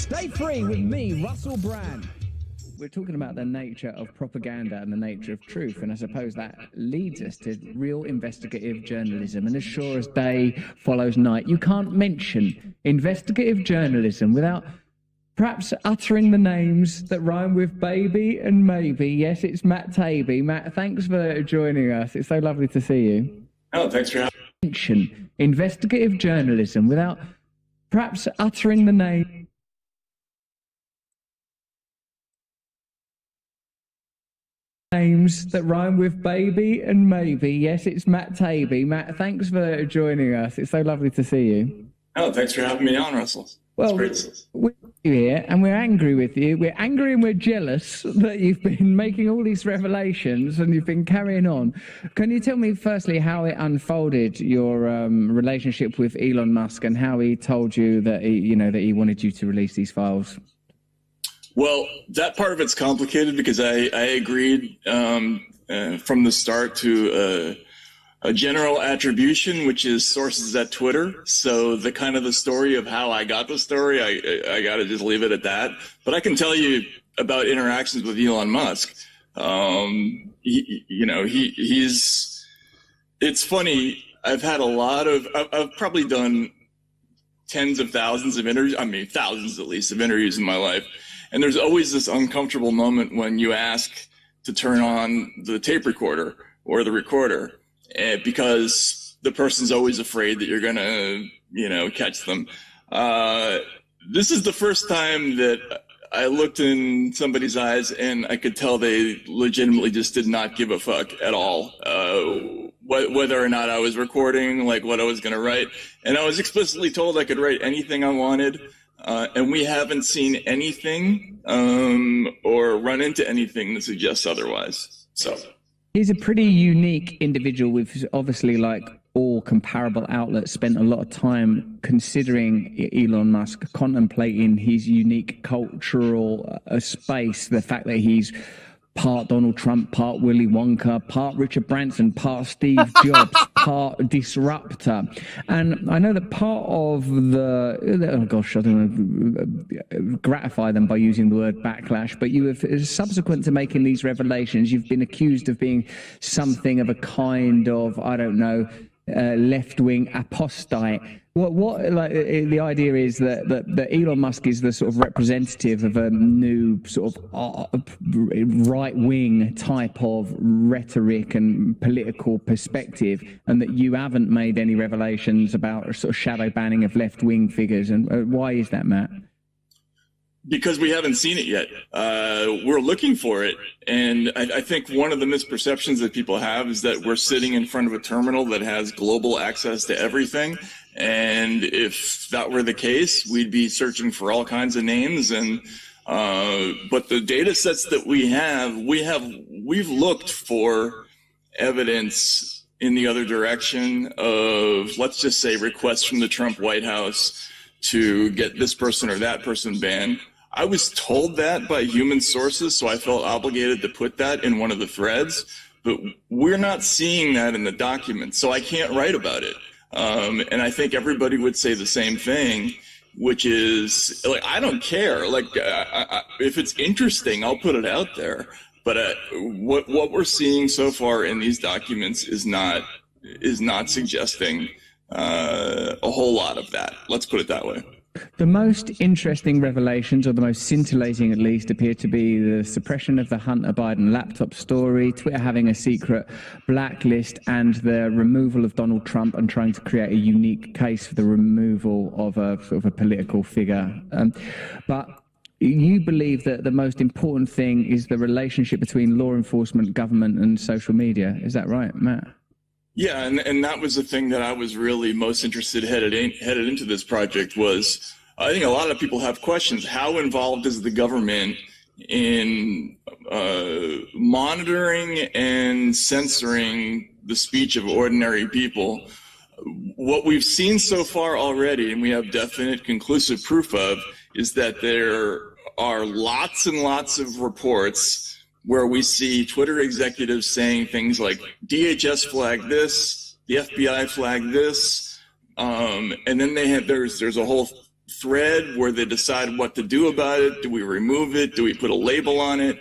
Stay free with me, Russell Brand. We're talking about the nature of propaganda and the nature of truth, and I suppose that leads us to real investigative journalism. And as sure as day follows night, you can't mention investigative journalism without perhaps uttering the names that rhyme with baby and maybe. Yes, it's Matt Taibbi. Matt, thanks for joining us. It's so lovely to see you. Oh, thanks for having me. Mention investigative journalism without perhaps uttering the name. Names that rhyme with baby and maybe. Yes, it's Matt Taibbi. Matt, thanks for joining us. It's so lovely to see you. Oh, thanks for having me on, Russell. Well, we're here and we're angry with you. We're angry and we're jealous that you've been making all these revelations and you've been carrying on. Can you tell me firstly how it unfolded, your relationship with Elon Musk, and how he told you that he wanted you to release these files? Well, that part of it's complicated because I agreed from the start to a general attribution, which is sources at Twitter. So the kind of the story of how I got the story, I got to just leave it at that. But I can tell you about interactions with Elon Musk. It's funny. I've had I've probably done tens of thousands of interviews. I mean, thousands at least of interviews in my life. And there's always this uncomfortable moment when you ask to turn on the tape recorder or the recorder, because the person's always afraid that you're going to, catch them. This is the first time that I looked in somebody's eyes and I could tell they legitimately just did not give a fuck at all, whether or not I was recording, like what I was going to write. And I was explicitly told I could write anything I wanted. And we haven't seen anything or run into anything that suggests otherwise. So he's a pretty unique individual with obviously, like all comparable outlets, spent a lot of time considering Elon Musk, contemplating his unique cultural space, the fact that he's part Donald Trump, part Willy Wonka, part Richard Branson, part Steve Jobs, part disruptor. And I know that part of oh gosh, I don't want to gratify them by using the word backlash, but you have, subsequent to making these revelations, you've been accused of being something of a kind of, I don't know, left-wing apostate. What like the idea is that Elon Musk is the sort of representative of a new sort of right-wing type of rhetoric and political perspective, and that you haven't made any revelations about a sort of shadow banning of left-wing figures. And why is that, Matt? Because we haven't seen it yet. We're looking for it. And I think one of the misperceptions that people have is that we're sitting in front of a terminal that has global access to everything. And if that were the case, we'd be searching for all kinds of names. And but the data sets that we've looked for evidence in the other direction of, let's just say, requests from the Trump White House to get this person or that person banned. I was told that by human sources, so I felt obligated to put that in one of the threads, but we're not seeing that in the documents, so I can't write about it. And I think everybody would say the same thing, which is, like, I don't care. Like, if it's interesting, I'll put it out there. But what we're seeing so far in these documents is not suggesting a whole lot of that. Let's put it that way. The most interesting revelations, or the most scintillating at least, appear to be the suppression of the Hunter Biden laptop story, Twitter having a secret blacklist, and the removal of Donald Trump and trying to create a unique case for the removal of a sort of a political figure. But you believe that the most important thing is the relationship between law enforcement, government, and social media. Is that right, Matt? Yeah, and that was the thing that I was really most interested headed into this project was, I think a lot of people have questions. How involved is the government in monitoring and censoring the speech of ordinary people? What we've seen so far already, and we have definite conclusive proof of, is that there are lots and lots of reports where we see Twitter executives saying things like DHS flagged this, the FBI flagged this, and then there's a whole thread where they decide what to do about it. Do we remove it? Do we put a label on it?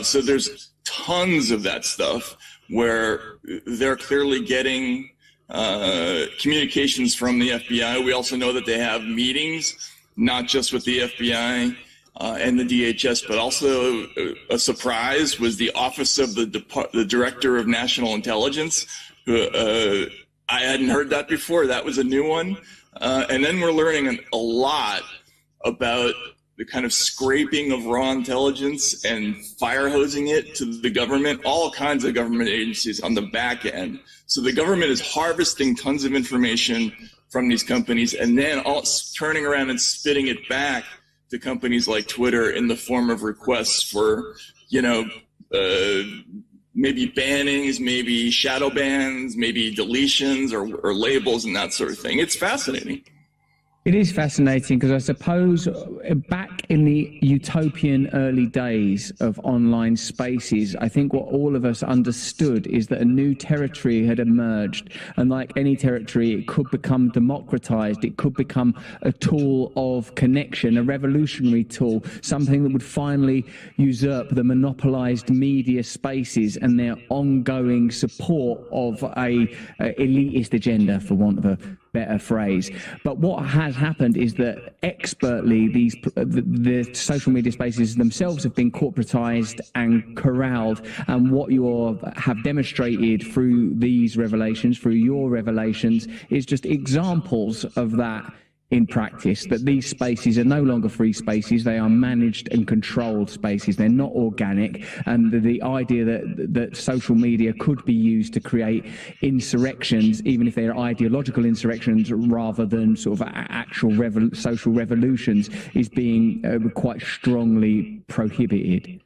So there's tons of that stuff where they're clearly getting communications from the FBI. We also know that they have meetings, not just with the FBI and the DHS, but also a surprise was the Office of the Director of National Intelligence. I hadn't heard that before. That was a new one. And then we're learning a lot about the kind of scraping of raw intelligence and fire hosing it to the government, all kinds of government agencies on the back end. So the government is harvesting tons of information from these companies and then turning around and spitting it back to companies like Twitter in the form of requests for, maybe bannings, maybe shadow bans, maybe deletions or labels and that sort of thing. It's fascinating. It is fascinating because I suppose back in the utopian early days of online spaces, I think what all of us understood is that a new territory had emerged. And like any territory, it could become democratized. It could become a tool of connection, a revolutionary tool, something that would finally usurp the monopolized media spaces and their ongoing support of a elitist agenda, for want of a better phrase. But what has happened is that expertly the social media spaces themselves have been corporatized and corralled, and what you have demonstrated through these revelations, through your revelations, is just examples of that in practice, that these spaces are no longer free spaces. They are managed and controlled spaces. They're not organic. And the idea that social media could be used to create insurrections, even if they're ideological insurrections rather than sort of actual social revolutions, is being quite strongly prohibited.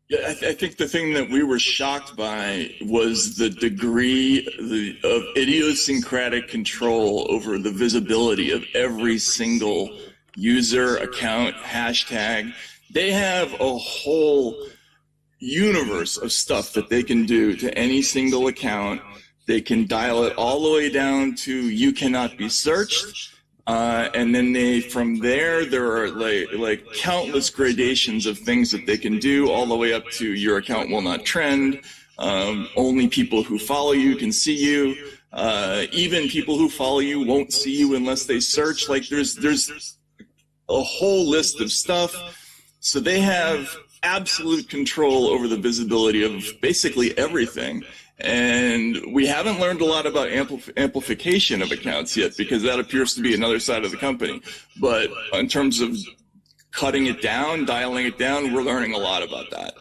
Yeah, I think the thing that we were shocked by was the degree of idiosyncratic control over the visibility of every single user, account, hashtag. They have a whole universe of stuff that they can do to any single account. They can dial it all the way down to you cannot be searched. And then from there are like countless gradations of things that they can do, all the way up to your account will not trend. Only people who follow you can see you. Even people who follow you won't see you unless they search. Like there's a whole list of stuff. So they have absolute control over the visibility of basically everything. And we haven't learned a lot about amplification of accounts yet, because that appears to be another side of the company. But in terms of cutting it down, dialing it down, we're learning a lot about that.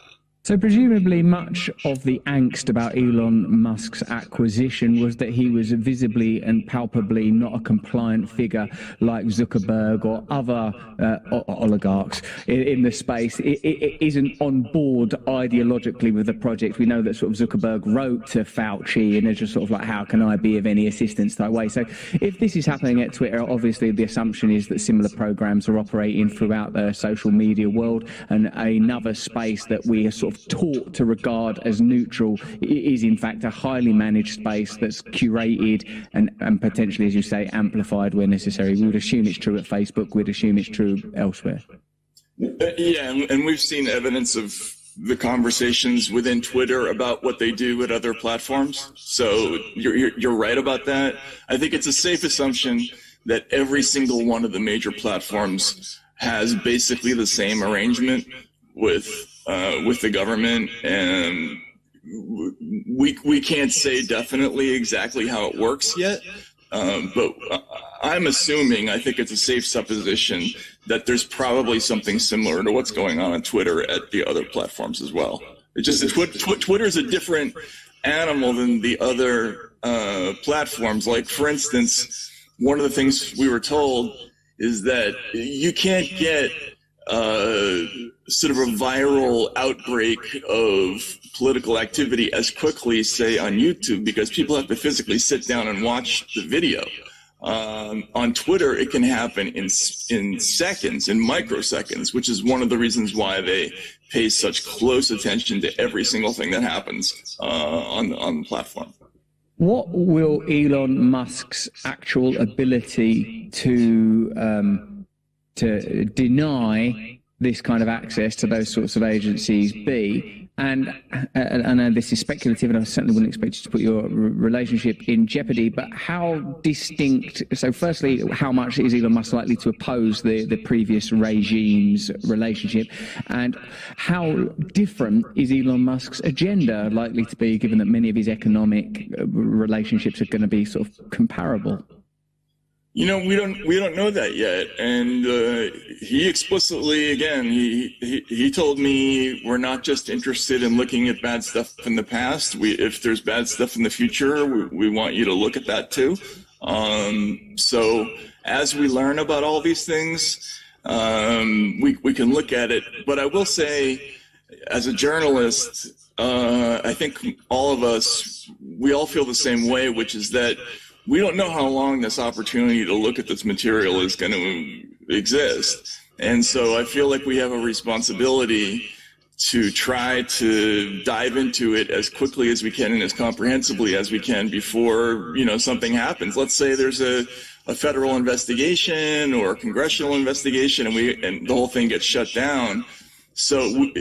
So presumably much of the angst about Elon Musk's acquisition was that he was visibly and palpably not a compliant figure like Zuckerberg or other oligarchs in the space. It isn't on board ideologically with the project. We know that sort of Zuckerberg wrote to Fauci and it's just sort of like, how can I be of any assistance that way? So if this is happening at Twitter, obviously the assumption is that similar programs are operating throughout the social media world, and another space that we are sort of taught to regard as neutral is in fact a highly managed space that's curated and potentially, as you say, amplified where necessary. We would assume it's true at Facebook, we'd assume it's true elsewhere. Yeah, and we've seen evidence of the conversations within Twitter about what they do at other platforms. So you're right about that. I think it's a safe assumption that every single one of the major platforms has basically the same arrangement with the government, and we can't say definitely exactly how it works yet, but I'm assuming, I think it's a safe supposition that there's probably something similar to what's going on Twitter at the other platforms as well. It's just that Twitter is a different animal than the other platforms. Like, for instance, one of the things we were told is that you can't get sort of a viral outbreak of political activity as quickly, say, on YouTube, because people have to physically sit down and watch the video. On Twitter, it can happen in seconds, in microseconds, which is one of the reasons why they pay such close attention to every single thing that happens on the platform. What will Elon Musk's actual ability to to deny this kind of access to those sorts of agencies, B, and I know this is speculative, and I certainly wouldn't expect you to put your relationship in jeopardy, but how distinct, so firstly, how much is Elon Musk likely to oppose the previous regime's relationship, and how different is Elon Musk's agenda likely to be, given that many of his economic relationships are going to be sort of comparable? You know, we don't know that yet, and he explicitly, again, he told me we're not just interested in looking at bad stuff in the past. If there's bad stuff in the future, we want you to look at that too. So as we learn about all these things, we can look at it. But I will say, as a journalist, I think all of us, we all feel the same way, which is that we don't know how long this opportunity to look at this material is going to exist. And so I feel like we have a responsibility to try to dive into it as quickly as we can and as comprehensively as we can before, something happens. Let's say there's a federal investigation or a congressional investigation and the whole thing gets shut down. So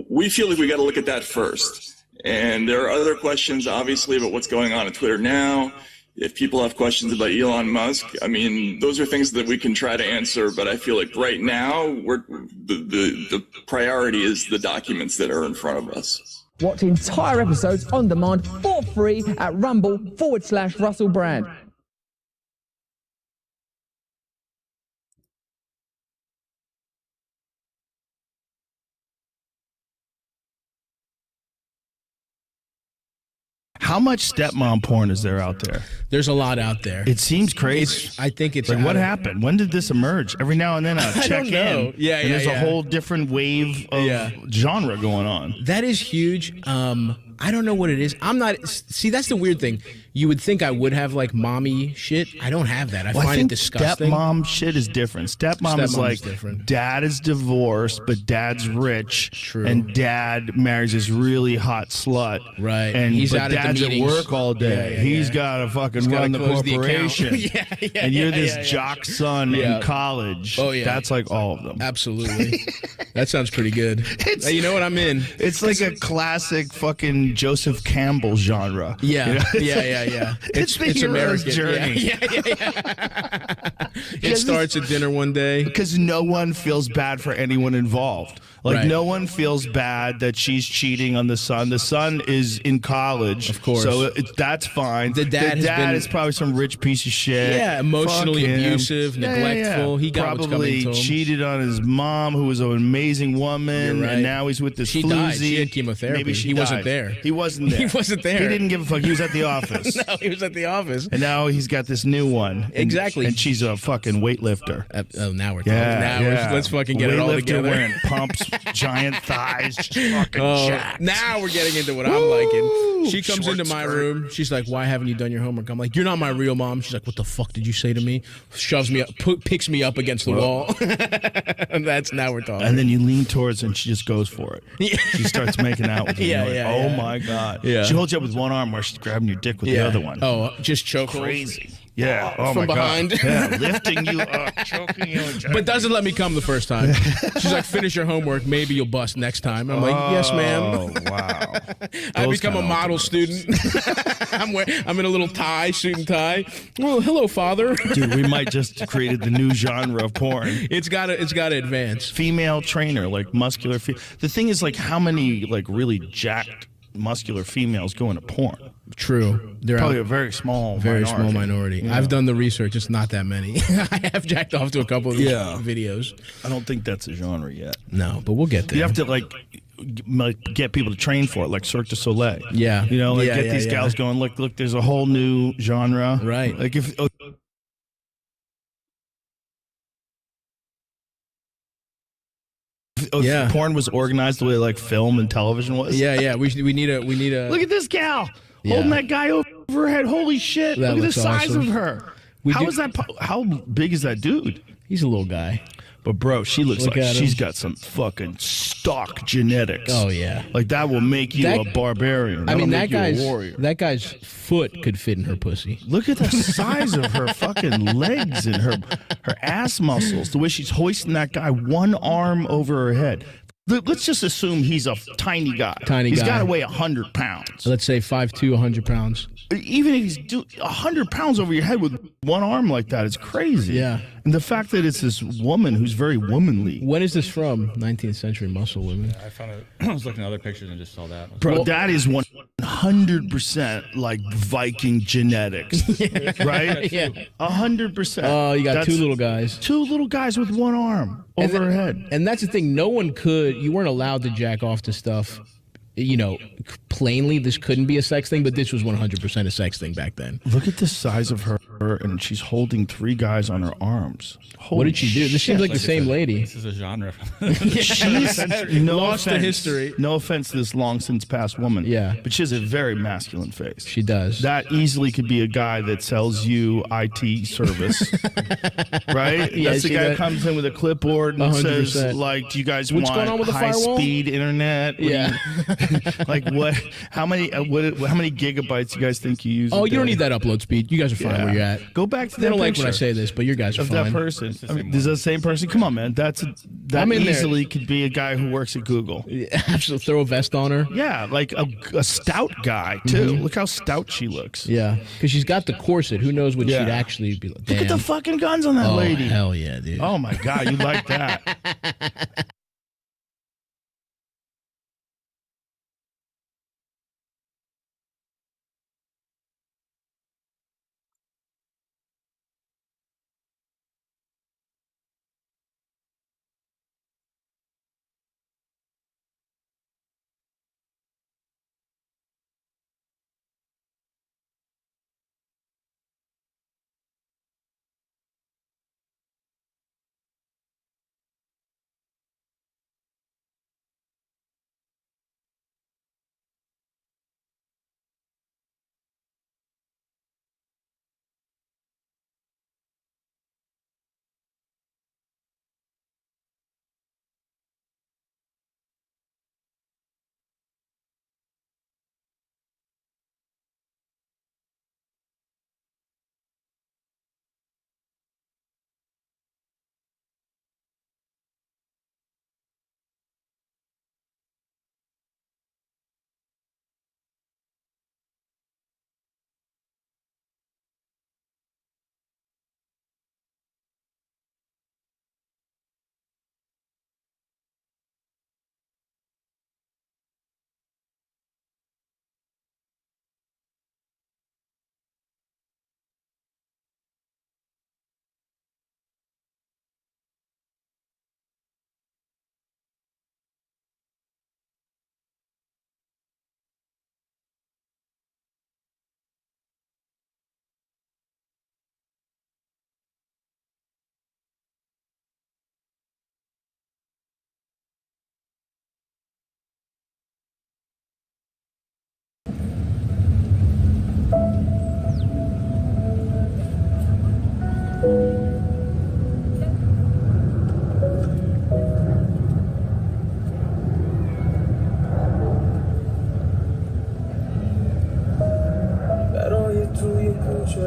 we feel like we got to look at that first. And there are other questions, obviously, about what's going on Twitter now. If people have questions about Elon Musk, I mean, those are things that we can try to answer. But I feel like right now, the priority is the documents that are in front of us. Watch entire episodes on demand for free at rumble.com/Russell Brand. How much stepmom porn is there out there? There's a lot out there. It seems crazy. I think it's like, what happened? When did this emerge? Every now and then I check in. Yeah, and there's a whole different wave of genre going on. That is huge. I don't know what it is. I'm not. See, that's the weird thing. You would think I would have like mommy shit. I don't have that. I find it disgusting. Stepmom shit is different. Stepmom is like dad is divorced, but dad's rich. True. And dad marries this really hot slut. Right. And he's out dad's at work all day. He's got to fucking run the corporation. And you're this jock son in college. Oh yeah. That's like all of them. Absolutely. That sounds pretty good. You know what I'm in? It's like a classic fucking Joseph Campbell genre. Yeah. Yeah. It's the hero's American journey. Yeah. It starts at dinner one day. Because no one feels bad for anyone involved. Like, no one feels bad that she's cheating on the son. The son is in college. Of course. So that's fine. The dad is probably some rich piece of shit. Yeah, emotionally abusive, neglectful. He got what's coming to him. Cheated on his mom, who was an amazing woman. Right. And now he's with this floozy. Died. She had chemotherapy. Maybe he wasn't there. He wasn't there. He wasn't there. He didn't give a fuck. He was at the office. No, he was at the office. And now he's got this new one. Exactly. And she's a fucking weightlifter. Now we're talking. Let's fucking get it all together. Wearing pumps, giant thighs, just fucking jacked. Now we're getting into what I'm liking. She comes into my room. She's like, "Why haven't you done your homework?" I'm like, "You're not my real mom." She's like, "What the fuck did you say to me?" Shoves me up, picks me up against the wall. And that's now we're talking. And then you lean towards her and she just goes for it. She starts making out with you. Oh my God. Yeah. She holds you up with one arm while she's grabbing your dick with the other one. Oh, just choke. Crazy. Yeah. Oh from my behind. God. Yeah. Lifting you up, choking you. But doesn't let me come the first time. She's like, "Finish your homework. Maybe you'll bust next time." I'm like, "Yes, ma'am." Oh wow. I become a model student. I'm in a little tie, suit and tie. Well, hello, father. Dude, we might just created the new genre of porn. It's got to advance. Female trainer, like muscular. The thing is, like, how many like really jacked muscular females go into porn? True. They're probably a very small minority. Yeah. I've done the research. It's not that many. I have jacked off to a couple of videos. I don't think that's a genre yet. No, but we'll get there. You have to like get people to train for it, like Cirque du Soleil. Yeah. You know, like get these gals going, look, there's a whole new genre. Right. Like if porn was organized the way like film and television was. Yeah. We need a look at this gal holding that guy over her head. Holy shit! Look at the size of her. How big is that dude? He's a little guy. But bro, she looks Look like at she's him. got some fucking stock genetics. Oh yeah. Like that will make you That- a barbarian. I mean, That'll that make you a warrior. guy's foot could fit in her pussy. Look at the size of her fucking legs and her ass muscles. The way she's hoisting that guy one arm over her head. Let's just assume he's a tiny guy. He's got to weigh 100 pounds. So let's say 5'2", 100 pounds. Even if he's 100 pounds over your head with one arm like that, it's crazy. Yeah. And the fact that it's this woman who's very womanly. When is this from? 19th century muscle women. I found it. I was looking at other pictures and just saw that. Bro, that is 100% like Viking genetics, right? Yeah. 100%. Oh, you got That's two little guys. Two little guys with one arm over her head. And that's the thing. No one could. You weren't allowed to jack off to stuff. You know, plainly, this couldn't be a sex thing, but this was 100% a sex thing back then. Look at the size of her, and she's holding 3 guys on her arms. Holy What did she do? This seems like the same lady. This is a genre. She's no Lost to offense, history. No offense to this long since passed woman. Yeah. But she has a very masculine face. She does. That easily could be a guy that sells you IT service, right? Yeah, That's the see guy that? who comes in with a clipboard and 100%. says, like, do you guys What's want going on with the firewall? high-speed internet? What do Yeah. like what? How many gigabytes do you guys think you use? Oh, a you don't day? need that upload speed. You guys are fine Yeah. where you're at. Go back to They that don't like picture when I say this, but your guys are of fine. that person. the I mean, same is that the same person? Come on, man. That I'm in there. easily could be a guy who works at Google. Absolutely. Throw a vest on her. Yeah, like a stout guy too. Look how stout she looks. Yeah, because she's got the corset. Who knows what Yeah. she'd actually be like? Look at the Damn. fucking guns on that Oh, lady. hell yeah, dude. Oh my god, you like that?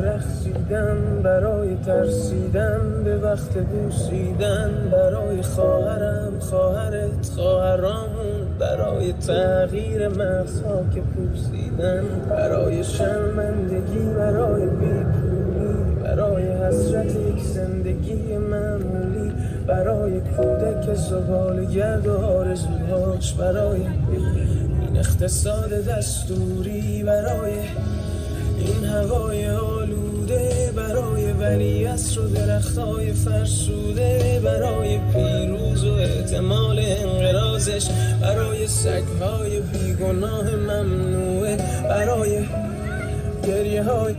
رقصیدن برای ترسیدن به وقت بوسیدن برای خواهرم خواهرت خواهرامون برای تغییر مغزها که پوسیدن برای شرمندگی برای بیپولی برای حسرت یک زندگی معمولی برای کودک زبالگرد و آرزوهاش برای این اقتصاد دستوری برای این هوای آلوده برای ولیعصر و درختای فرسوده برای پیروز و احتمال انقراضش برای سگهای بیگناه ممنوعه برای گریه های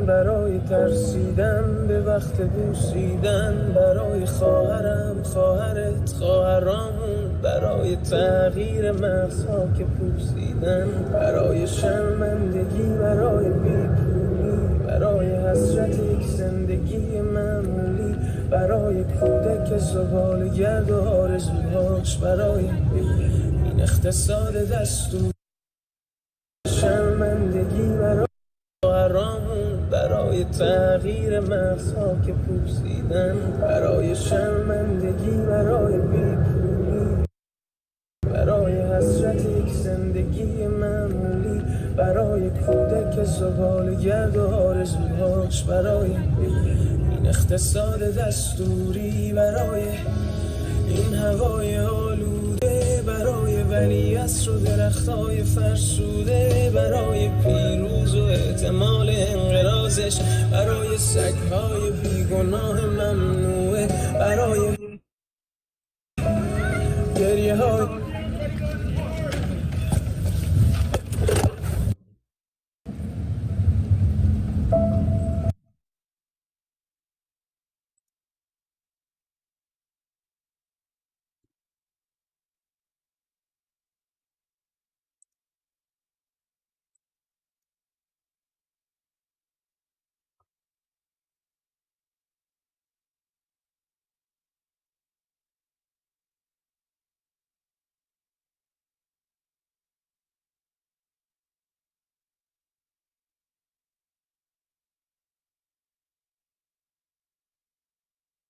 برای ترسیدن به وقت بوسیدن، برای خواهرم خواهرت خواهرامون، برای تغییر مغزها که پوسیدن، برای شرمندگی برای بیپولی، برای حسرت یک زندگی معمولی، برای کودک زباله‌گرد و آرزوهاش، برای این اقتصاد دستور، شرمندگی برای خواهرامون، برای تغییر مغزها که پوسیدن، برای شرمندگی برای بیپولی، برای حسرت یک زندگی معمولی، برای کودک زباله‌گرد و آرزوهاش، برای این اقتصاد دستوری، برای این هوای آلوده، برای ولیعصر و درختای فرسوده، برای پیروز و احتمال انقراضش، برای سگهای بیگناه ممنوعه، برای